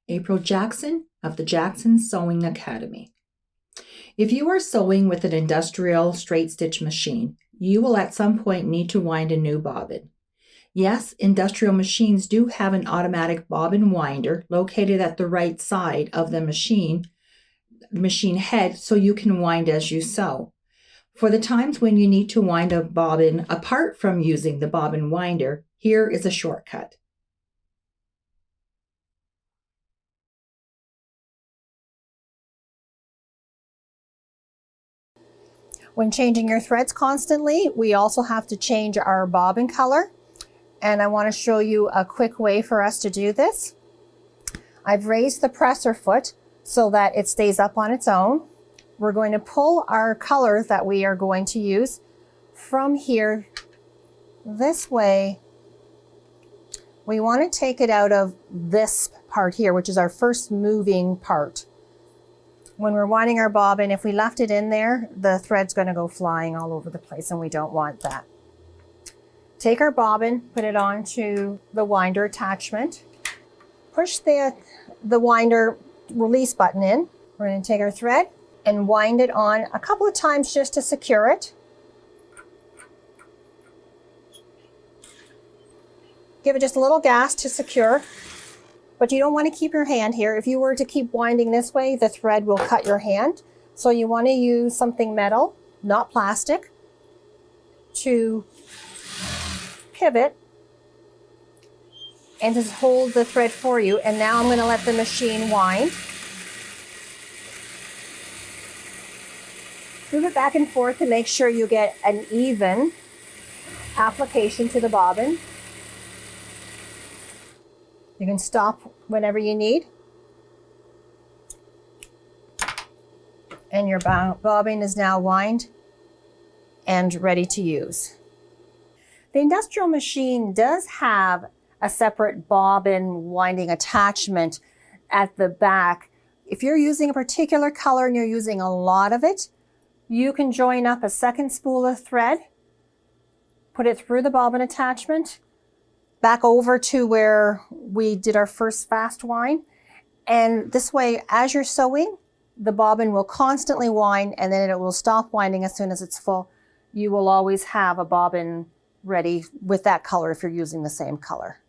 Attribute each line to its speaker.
Speaker 1: April Jackson of the Jackson Sewing Academy. If you are sewing with an industrial straight stitch machine, you will at some point need to wind a new bobbin. Yes, industrial machines do have an automatic bobbin winder located at the right side of the machine head, so you can wind as you sew. For the times when you need to wind a bobbin apart from using the bobbin winder, here is a shortcut.
Speaker 2: When changing your threads constantly, we also have to change our bobbin color. And I want to show you a quick way for us to do this. I've raised the presser foot so that it stays up on its own. We're going to pull our color that we are going to use from here this way. We want to take it out of this part here, which is our first moving part. When we're winding our bobbin, if we left it in there, the thread's going to go flying all over the place, and we don't want that. Take our bobbin, put it onto the winder attachment, push the winder release button in. We're going to take our thread and wind it on a couple of times just to secure it. Give it just a little gas to secure, but you don't want to keep your hand here. If you were to keep winding this way, the thread will cut your hand. So you want to use something metal, not plastic, to pivot and to hold the thread for you. And now I'm going to let the machine wind. Move it back and forth to make sure you get an even application to the bobbin. You can stop whenever you need. And your bobbin is now wound and ready to use. The industrial machine does have a separate bobbin winding attachment at the back. If you're using a particular color and you're using a lot of it, you can join up a second spool of thread, put it through the bobbin attachment, back over to where we did our first fast wind. And this way, as you're sewing, the bobbin will constantly wind, and then it will stop winding as soon as it's full. You will always have a bobbin ready with that color if you're using the same color.